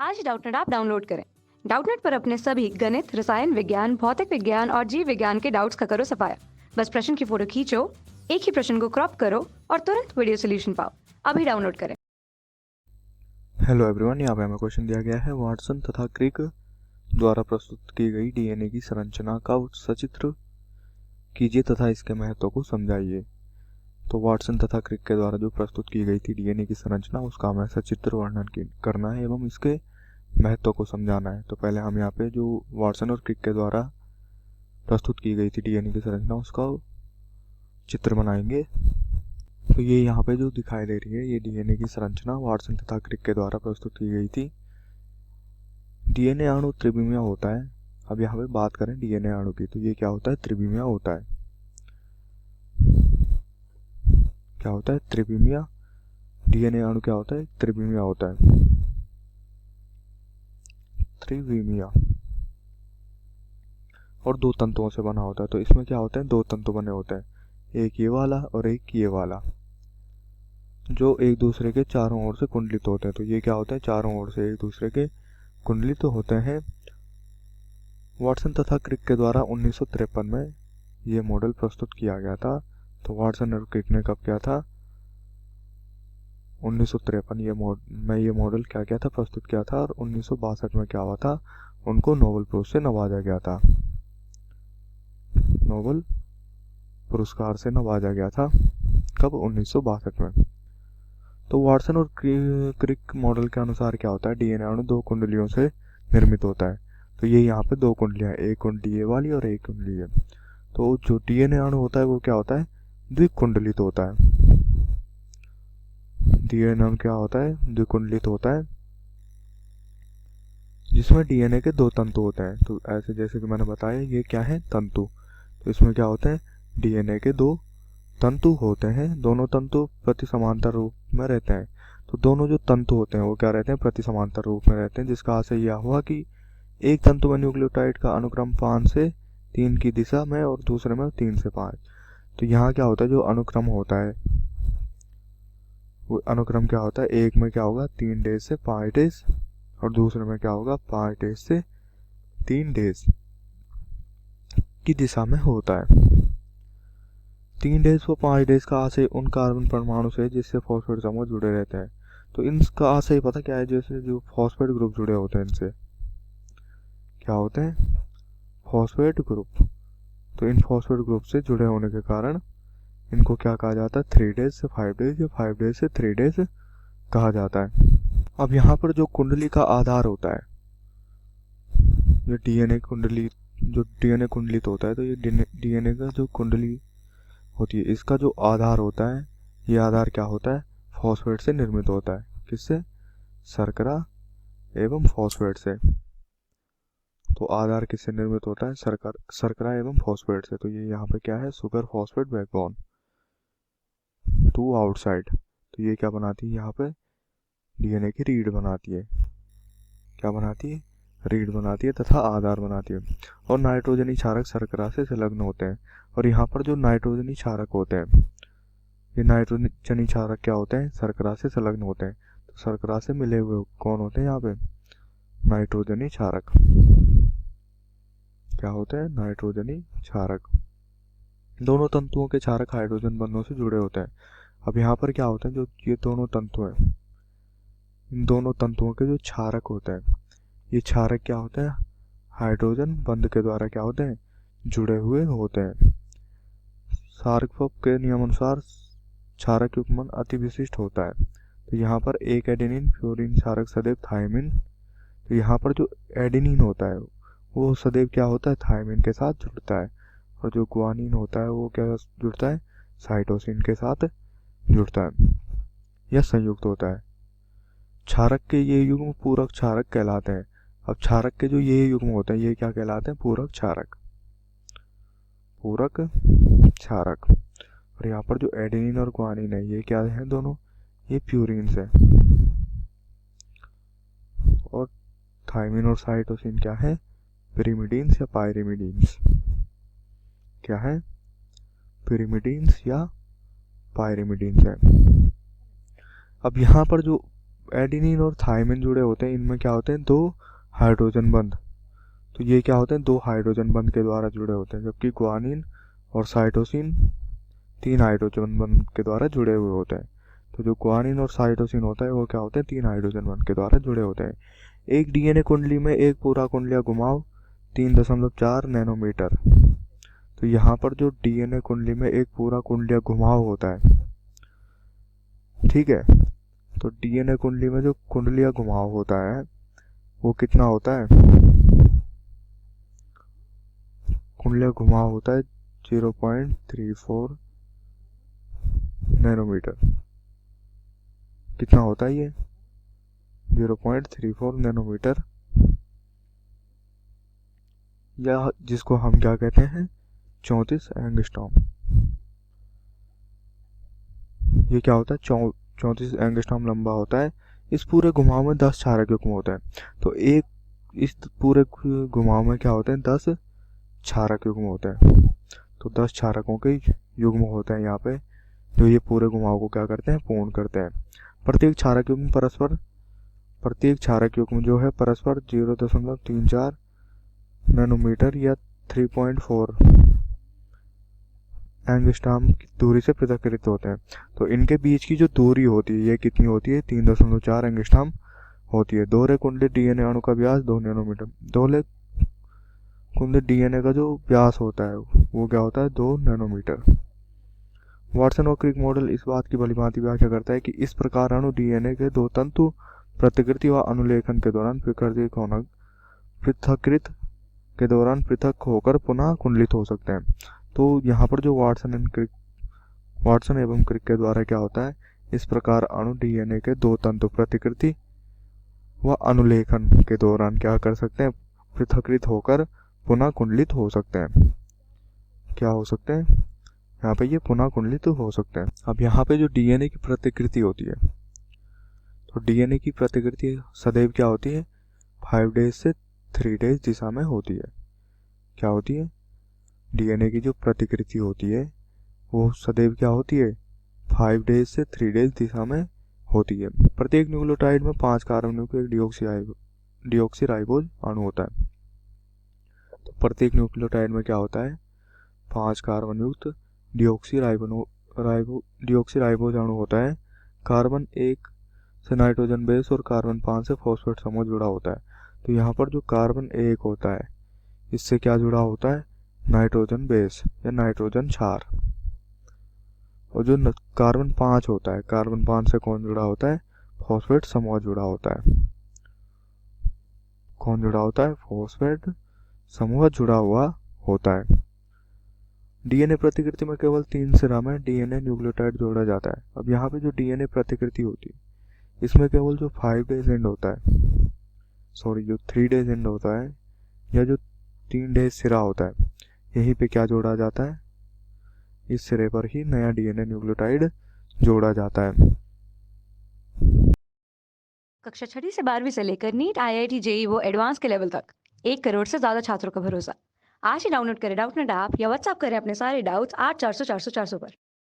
आज Doubtnut app download करें। Doubtnut पर अपने सभी गणित, रसायन विज्ञान, भौतिक विज्ञान और जीव विज्ञान के डाउट्स का करो सफाया। बस प्रश्न की फोटो खींचो, एक ही प्रश्न को क्रॉप करो और तुरंत वीडियो सोल्यूशन पाओ। अभी डाउनलोड करें। हेलो एवरीवन, यहाँ पे हमें क्वेश्चन दिया गया है वाटसन तथा क्रिक द्वारा प्रस्तुत की गई डीएनए की संरचना का सचित्र कीजिए तथा इसके महत्व को समझाइए। तो वाटसन तथा क्रिक के द्वारा जो प्रस्तुत की गई थी डीएनए की संरचना, उसका हमें सचित्र वर्णन करना है एवं इसके महत्व को समझाना है। तो पहले हम यहाँ पे जो वाटसन और क्रिक के द्वारा प्रस्तुत की गई थी डीएनए की संरचना, उसका चित्र बनाएंगे। तो ये यहाँ पे जो दिखाई दे रही है, ये डीएनए की संरचना वाटसन तथा क्रिक के द्वारा प्रस्तुत की गई थी। डीएनए अणु त्रिविमीय होता है। अब यहाँ पे बात करें डीएनए अणु की, तो ये क्या होता है? त्रिविमीय होता है। क्या होता है? त्रिविमीय। डीएनए अणु क्या होता है? त्रिविमीय होता है। त्रिविमीय और दो तंतुओं से बना होता है। तो इसमें क्या होता है? दो तंतु बने होते हैं, एक ये वाला और एक ये वाला, जो एक दूसरे के चारों ओर से कुंडलित होते हैं। तो ये क्या होता है? चारों ओर से एक दूसरे के कुंडलित होते हैं। वाटसन तथा क्रिक के द्वारा 1953 में ये मॉडल प्रस्तुत किया गया था। तो वाटसन और क्रिक ने कब किया था? 1953 ये मॉडल क्या किया था? प्रस्तुत किया था। और 1962 में क्या हुआ था? उनको नोबेल प्राइज से नवाजा गया था। नोबेल पुरस्कार से नवाजा गया था। कब? 1962 में। तो वाटसन और क्रिक मॉडल के अनुसार क्या होता है? डीएनए अणु दो कुंडलियों से निर्मित होता है। तो ये यहाँ पे दो कुंडलियां हैं, एक कुंडली ये वाली और एक कुंडली है। तो जो डीएनए अणु होता है वो क्या होता है? द्विकुंडलित होता है। डीएनए अणु क्या होता है? द्विकुंडलित होता है, जिसमें डीएनए के दो तंतु होते हैं। तो ऐसे जैसे कि मैंने बताया, ये क्या है? तंतु। तो इसमें क्या होते हैं? डीएनए के दो तंतु होते हैं। दोनों तंतु प्रति समांतर रूप में रहते हैं। तो दोनों जो तंतु होते हैं वो क्या रहते हैं? प्रति समांतर रूप में रहते हैं, जिसका आशय यह हुआ कि एक तंतु में न्यूक्लियोटाइड का अनुक्रम 5 से 3 की दिशा में और दूसरे में 3 से 5। तो यहाँ क्या होता है? जो अनुक्रम होता है वो अनुक्रम क्या होता है? एक में क्या होगा? 3 डेज से 5 डेज, और दूसरे में क्या होगा? 5 डेज से 3 डेज की दिशा में होता है। 3 डेज व 5 डेज का आशय उन कार्बन परमाणु से जिससे फॉस्फेट समूह जुड़े रहते हैं। तो इनका आशय पता क्या है? जैसे जो फॉस्फेट ग्रुप जुड़े होते हैं, इनसे क्या होते हैं? Phosphate group. तो इन फॉस्फेट ग्रुप से जुड़े होने के कारण इनको क्या कहा जाता है? 3 डेज से 5 डेज या 5 डेज से 3 डेज कहा जाता है। अब यहाँ पर जो कुंडली का आधार होता है, जो डीएनए कुंडलित होता है, तो ये डीएनए का जो कुंडली होती है, इसका जो आधार होता है, ये आधार क्या होता है? फॉस्फेट से निर्मित होता है। किससे? शर्करा एवं फॉस्फेट से। तो आधार किससे निर्मित होता है? शर्करा एवं फॉस्फेट से। तो ये यहाँ पे क्या है? Sugar phosphate backbone to outside. तो ये क्या बनाती है? यहाँ पे डीएनए की रीढ़ बनाती है। क्या बनाती है? रीढ़ बनाती है तथा आधार बनाती है। और नाइट्रोजनी क्षारक शर्करा से संलग्न होते हैं। और यहाँ पर जो नाइट्रोजनी क्षारक होते हैं, ये नाइट्रोजनी क्षारक क्या होते हैं? शर्करा से संलग्न होते हैं। तो शर्करा से मिले हुए कौन होते हैं यहाँ पे? नाइट्रोजनी क्षारक। क्या होते हैं? नाइट्रोजनी क्षारक। दोनों तंतुओं के क्षारक हाइड्रोजन बंधों से जुड़े होते हैं। अब यहाँ पर क्या होता है? जो ये दोनों तंतु हैं, इन दोनों तंतुओं के जो क्षारक होते हैं, ये क्षारक क्या होते हैं? हाइड्रोजन बंध के द्वारा क्या होते हैं? जुड़े हुए होते हैं। सार्कफोप के नियमानुसार क्षारक युग्मन अति विशिष्ट होता है। तो यहाँ पर एक एडेनिन फ्लोरीन क्षारक सदैव थायमिन। तो यहाँ पर जो एडेनिन होता है वो सदैव क्या होता है? थायमिन के साथ जुड़ता है। और जो ग्वानिन होता है वो क्या जुड़ता है? साइटोसिन के साथ जुड़ता है या संयुक्त होता है। क्षारक के ये युग्म पूरक क्षारक कहलाते हैं। अब क्षारक के जो ये युग्म होते हैं, ये क्या कहलाते हैं? पूरक क्षारक। पूरक क्षारक। और यहाँ पर जो एडेनिन और ग्वानिन है, ये क्या है? दोनों ये प्यूरिन्स है। और थायमिन और साइटोसिन क्या है? पिरिमिडीन्स या पायरिमिडीन्स। क्या है? पिरिमिडीन्स या पायरिमिडीन्स है। अब यहाँ पर जो एडिनिन और थायमिन जुड़े होते हैं, इनमें क्या होते हैं, 2 हाइड्रोजन बंध। तो ये क्या होते हैं, 2 हाइड्रोजन बंध के द्वारा जुड़े होते हैं, जबकि ग्वानिन और साइटोसिन 3 हाइड्रोजन बंध के द्वारा जुड़े हुए होते हैं। तो जो ग्वानिन और साइटोसिन होता है वो क्या होते हैं, 3 हाइड्रोजन बंध के द्वारा जुड़े होते हैं। एक डीएनए कुंडली में एक पूरा कुंडलीय घुमाव 3.4 नैनोमीटर। तो यहाँ पर जो डीएनए कुंडली में एक पूरा कुंडलीय घुमाव होता है, ठीक है, तो डीएनए कुंडली में जो कुंडलीय घुमाव होता है वो कितना होता है, कुंडलीय घुमाव होता है 0.34 नैनोमीटर। कितना होता है ये, 0.34 नैनोमीटर, या जिसको हम क्या कहते हैं, 34 एंगस्ट्रॉम। ये क्या होता है, 34 एंगस्ट्रॉम लंबा होता है। इस पूरे घुमाव में 10 क्षारक युग्म होते हैं। तो एक इस पूरे घुमाव में क्या होते हैं, 10 क्षारक युग्म होते हैं। तो 10 क्षारकों के युग्म होते हैं यहाँ पे, जो ये पूरे घुमाव को क्या करते हैं, पूर्ण करते हैं। प्रत्येक क्षारक युग्म जो है परस्पर 0.34 नैनोमीटर या 3.4 एंगस्ट्रॉम की दूरी से पृथक्कृत होते हैं। तो इनके बीच की जो दूरी होती है ये कितनी होती है, 3.4 एंगस्ट्रॉम होती है। दोहरे कुंडलित डीएनए अणु का व्यास 2 नैनोमीटर। दोहरे कुंडलित डीएनए का जो व्यास होता है वो क्या होता है, 2 नैनोमीटर। वाटसन और क्रिक मॉडल इस बात की भलीभांति व्याख्या करता है कि इस प्रकार अणु डीएनए के 2 तंतु प्रतिकृति व अनुलेखन के दौरान पृथक्कृत के दौरान पृथक होकर पुनः कुंडलित हो सकते हैं। तो यहाँ पर जो वाटसन एवं क्रिक के द्वारा क्या होता है, इस प्रकार अणु डीएनए के 2 तंतु प्रतिकृति व अनुलेखन के दौरान क्या कर सकते हैं, पृथक्कृत होकर पुनः कुंडलित हो सकते हैं। क्या हो सकते हैं, यहाँ पे ये पुनः कुंडलित हो सकते हैं। अब यहाँ पे जो डीएनए की प्रतिकृति होती है, तो डीएनए की प्रतिकृति सदैव क्या होती है, 5 डेज से 3 डेज दिशा में होती है। क्या होती है, डीएनए की जो प्रतिकृति होती है वो सदैव क्या होती है, 5 डेज से 3 डेज दिशा में होती है। प्रत्येक न्यूक्लियोटाइड में 5 कार्बन युक्त एक डीऑक्सीराइबोज अणु होता है। तो प्रत्येक न्यूक्लियोटाइड में क्या होता है, 5 कार्बन युक्त डीऑक्सीराइबोज अणु होता है। कार्बन 1 से नाइट्रोजन बेस और कार्बन 5 से फॉस्फेट समूह जुड़ा होता है। तो यहाँ पर जो कार्बन 1 होता है इससे क्या जुड़ा होता है, नाइट्रोजन बेस या नाइट्रोजन क्षार। और जो कार्बन 5 होता है, कार्बन 5 से कौन जुड़ा होता है, फॉस्फेट समूह जुड़ा होता है। कौन जुड़ा होता है, फॉस्फेट समूह जुड़ा हुआ होता है। डीएनए प्रतिकृति में केवल 3 सिरा में डीएनए न्यूक्लियोटाइड जोड़ा जाता है। अब यहाँ पे जो डीएनए प्रतिकृति होती है इसमें केवल जो 5 डेज एंड होता है, जो 3 डेज एंड होता है, या जो 3 डेज सिरा होता है, यहीं पे क्या जोड़ा जाता है, इस सिरे पर ही नया डीएनए न्यूक्लियोटाइड जोड़ा जाता है। कक्षा 6वीं से 12वीं से लेकर नीट, आईआईटी, जेईई वो एडवांस के लेवल तक 1 करोड़ से ज्यादा छात्रों का भरोसा। आज ही डाउनलोड करें डाउटनेट ऐप या व्हाट्सएप करें अपने सारे डाउट्स 8400 400 400 पर।